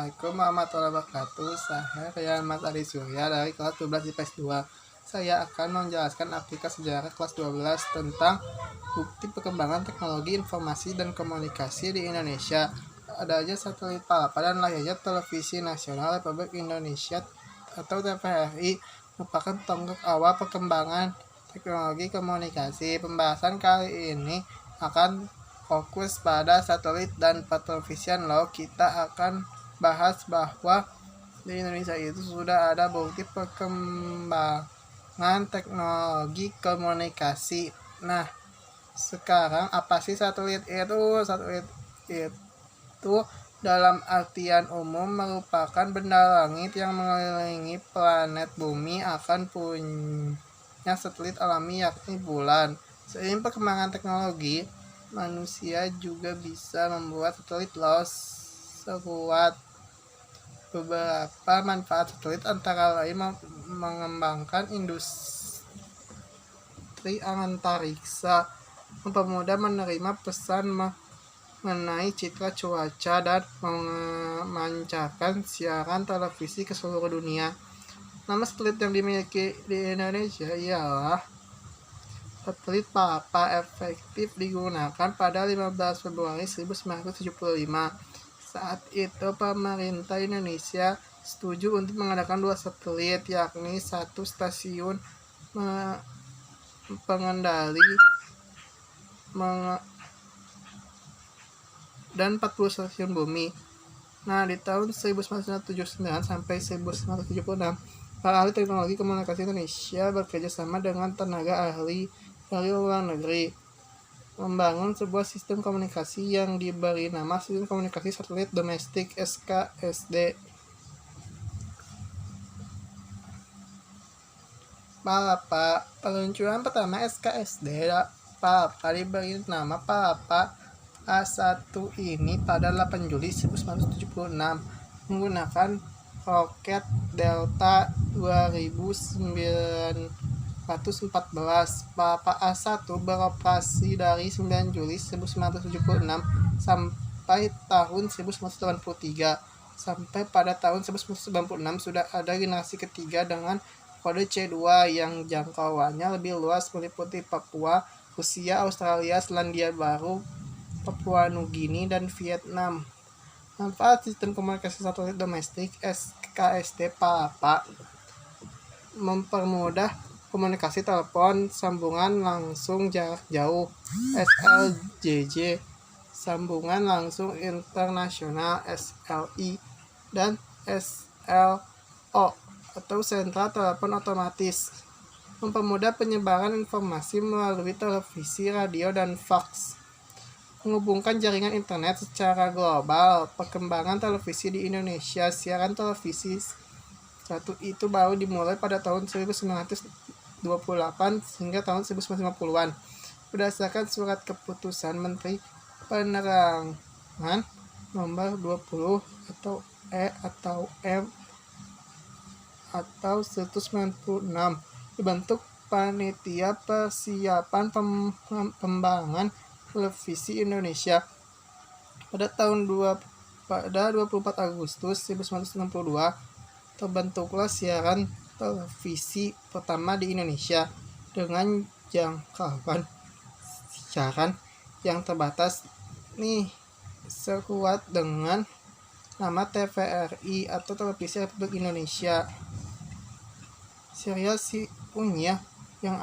Assalamualaikum warahmatullahi wabarakatuh. Saya Rian Mas Adi Surya dari kelas 12 IPS 2. Saya akan menjelaskan aplikasi sejarah kelas 12 tentang bukti perkembangan teknologi informasi dan komunikasi di Indonesia. Adanya satelit Palapa dan lahirnya Televisi Nasional Republik Indonesia atau TVRI merupakan tonggak awal perkembangan teknologi komunikasi. Pembahasan kali ini akan fokus pada satelit dan petelevisian. Lalu kita akan bahas bahwa di Indonesia itu sudah ada bukti perkembangan teknologi komunikasi. Nah, sekarang apa sih satelit itu? Satelit itu dalam artian umum merupakan benda langit yang mengelilingi planet bumi akan punya satelit alami yakni bulan. Seiring perkembangan teknologi, manusia juga bisa membuat satelit sekuat. Beberapa manfaat satelit antara lain mengembangkan industri antariksa, mempermudah menerima pesan mengenai citra cuaca, dan memancarkan siaran televisi ke seluruh dunia. Nama satelit yang dimiliki di Indonesia ialah satelit Palapa, efektif digunakan pada 15 Februari 1975. Saat itu pemerintah Indonesia setuju untuk mengadakan 2 satelit, yakni 1 stasiun pengendali dan 40 stasiun bumi. Nah, di tahun 1979 sampai 1976, para ahli teknologi komunikasi Indonesia bekerja sama dengan tenaga ahli dari luar negeri membangun sebuah sistem komunikasi yang diberi nama Sistem Komunikasi Satelit Domestik (SKSD). Palapa. Peluncuran pertama SKSD Palapa diberi nama Palapa A1 ini pada 8 Juli 1976 menggunakan roket Delta 2914. Palapa A1 beroperasi dari 9 Juli 1976 sampai tahun 1983. Sampai pada tahun 1996 sudah ada generasi ketiga dengan kode C2 yang jangkauannya lebih luas, meliputi Papua, Rusia, Australia, Selandia Baru, Papua Nugini, dan Vietnam. Manfaat sistem komunikasi satelit domestik SKSD Palapa: mempermudah komunikasi telepon sambungan langsung jarak jauh (SLJJ), sambungan langsung internasional (SLI), dan SLO atau sentral telepon otomatis. Mempermudah penyebaran informasi melalui televisi, radio, dan faks. Menghubungkan jaringan internet secara global. Perkembangan televisi di Indonesia. Siaran televisi satu itu baru dimulai pada tahun 1928 hingga tahun 1950-an berdasarkan surat keputusan Menteri Penerangan nomor 20 atau E atau M atau 196, dibentuk Panitia Persiapan Pengembangan Televisi Indonesia. Pada 24 Agustus 1962 terbentuklah siaran televisi pertama di Indonesia dengan jangkauan siaran yang terbatas sekuat dengan nama TVRI atau Televisi Republik Indonesia. Serial Si Unyil yang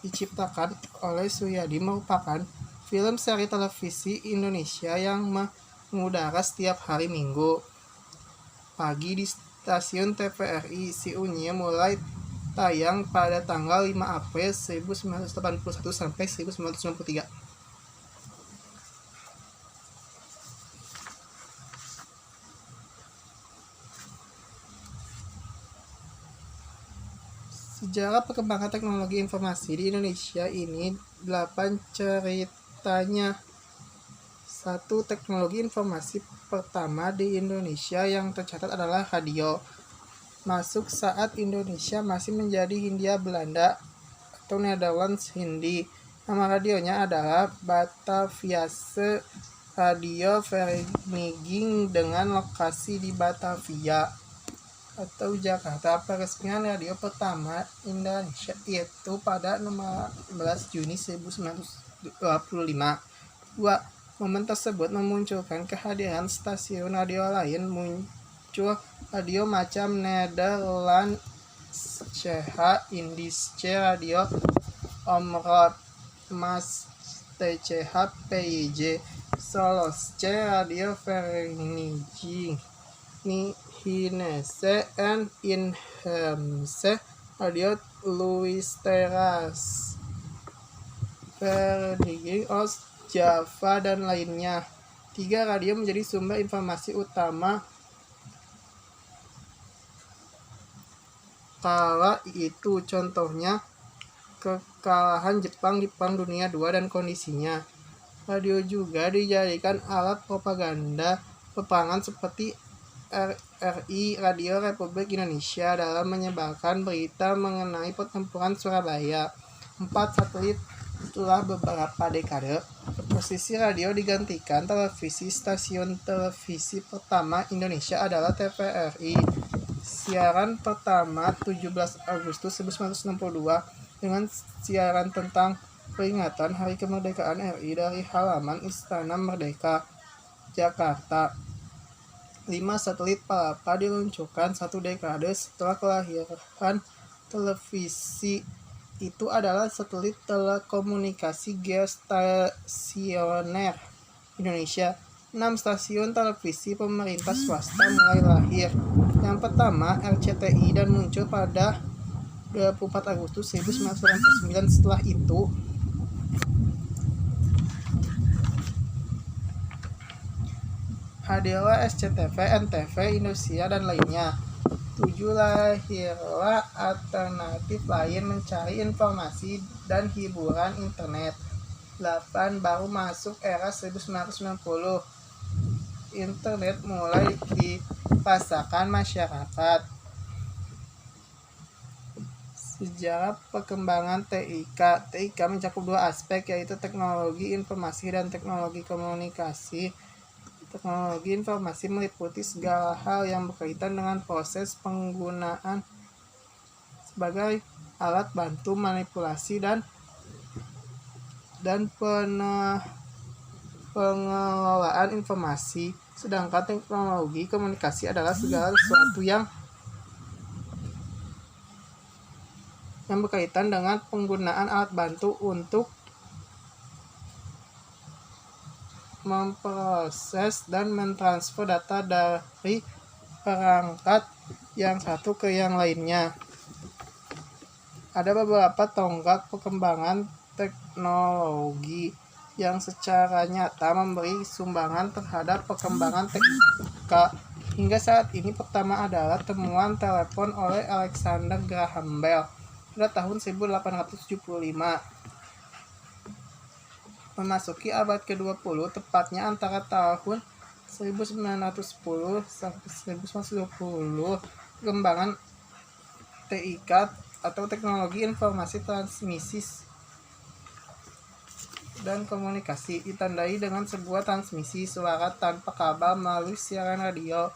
diciptakan oleh Suyadi merupakan film seri televisi Indonesia yang mengudara setiap hari Minggu pagi di stasiun TVRI. Si Unyil mulai tayang pada tanggal 5 April 1981 sampai 1993. Sejarah perkembangan teknologi informasi di Indonesia ini 8 ceritanya. 1. Teknologi informasi pertama di Indonesia yang tercatat adalah radio. Masuk saat Indonesia masih menjadi Hindia Belanda atau Netherlands Hindi. Nama radionya adalah Bataviase Radio Vereniging dengan lokasi di Batavia atau Jakarta. Peresmian radio pertama Indonesia yaitu pada 16 Juni 1925. 2. Momen tersebut memunculkan kehadiran stasiun radio lain, muncul radio macam Nederland CH, Indische Radio Omroep, Mas TCH, PIJ, Solosche Radio Vereniging, Hinese and Inheemse Radio Luisteras, Vereniging Oost Java, dan lainnya. 3. Radio menjadi sumber informasi utama kala itu, contohnya kekalahan Jepang di Perang Dunia II dan kondisinya. Radio juga dijadikan alat propaganda peperangan seperti RRI, Radio Republik Indonesia, dalam menyebarkan berita mengenai pertempuran Surabaya. 4. Satelit. Setelah beberapa dekade, posisi radio digantikan televisi. Stasiun televisi pertama Indonesia adalah TVRI. Siaran pertama 17 Agustus 1962 dengan siaran tentang peringatan Hari Kemerdekaan RI dari halaman Istana Merdeka, Jakarta. 5. Satelit Palapa diluncurkan 1 dekade setelah kelahiran televisi. Itu adalah satelit telekomunikasi geostasioner Indonesia. 6. Stasiun televisi pemerintah swasta mulai lahir. Yang pertama RCTI dan muncul pada 24 Agustus 1989. Setelah itu hadirlah SCTV, NTV, Indosiar, dan lainnya. 7. Lahirlah alternatif lain mencari informasi dan hiburan internet. 8. Baru masuk era 1990. Internet mulai dipasarkan masyarakat. Sejarah perkembangan TIK. TIK mencakup 2 aspek, yaitu teknologi informasi dan teknologi komunikasi. Teknologi informasi meliputi segala hal yang berkaitan dengan proses penggunaan sebagai alat bantu manipulasi dan pengelolaan informasi. Sedangkan teknologi komunikasi adalah segala sesuatu yang berkaitan dengan penggunaan alat bantu untuk memproses dan mentransfer data dari perangkat yang satu ke yang lainnya. Ada beberapa tonggak perkembangan teknologi yang secara nyata memberi sumbangan terhadap perkembangan TIK. Hingga saat ini, pertama adalah temuan telepon oleh Alexander Graham Bell pada tahun 1875. Memasuki abad ke-20, tepatnya antara tahun 1910 sampai 1920, perkembangan TIK atau teknologi informasi transmisi dan komunikasi ditandai dengan sebuah transmisi suara tanpa kabel melalui siaran radio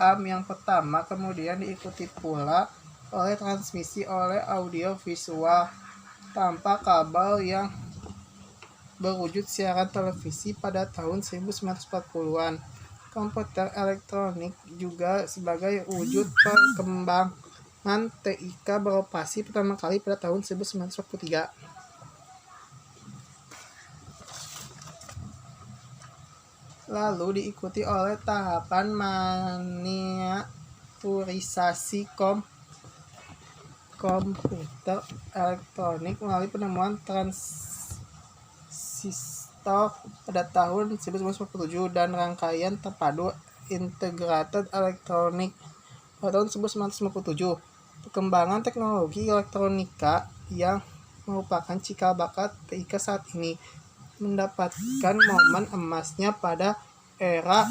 AM yang pertama, kemudian diikuti pula oleh transmisi oleh audio visual tanpa kabel yang berwujud siaran televisi pada tahun 1940-an. Komputer elektronik juga sebagai wujud perkembangan TIK beroperasi pertama kali pada tahun 1943. Lalu diikuti oleh tahapan miniaturisasi komputer elektronik melalui penemuan transistor pada tahun 1947 dan rangkaian terpadu integrated elektronik pada tahun 1957. Perkembangan teknologi elektronika yang merupakan cikal bakal TIK saat ini mendapatkan momen emasnya pada era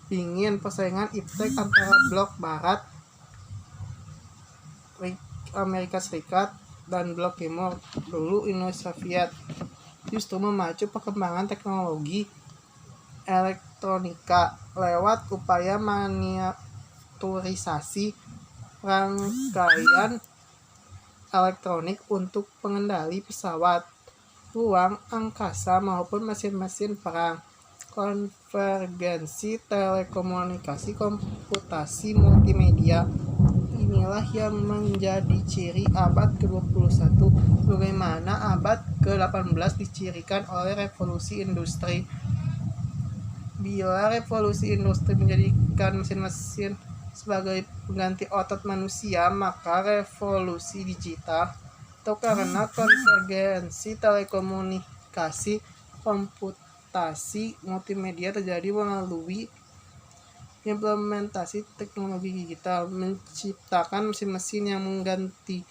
dingin, persaingan iptek antara blok barat Amerika Serikat dan Blok Timur, dulu Uni Soviet, justru memacu perkembangan teknologi elektronika lewat upaya miniaturisasi rangkaian elektronik untuk pengendali pesawat, ruang angkasa maupun mesin-mesin perang. Konvergensi telekomunikasi komputasi multimedia inilah yang menjadi ciri abad ke-21, bagaimana abad ke-18 dicirikan oleh revolusi industri. Bila revolusi industri menjadikan mesin-mesin sebagai pengganti otot manusia, maka revolusi digital atau karena konvergensi telekomunikasi komputasi multimedia terjadi melalui implementasi teknologi digital, menciptakan mesin-mesin yang mengganti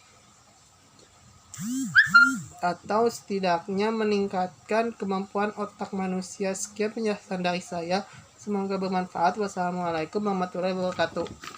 atau setidaknya meningkatkan kemampuan otak manusia. Sekian penjelasan dari saya, semoga bermanfaat. Wassalamualaikum warahmatullahi wabarakatuh.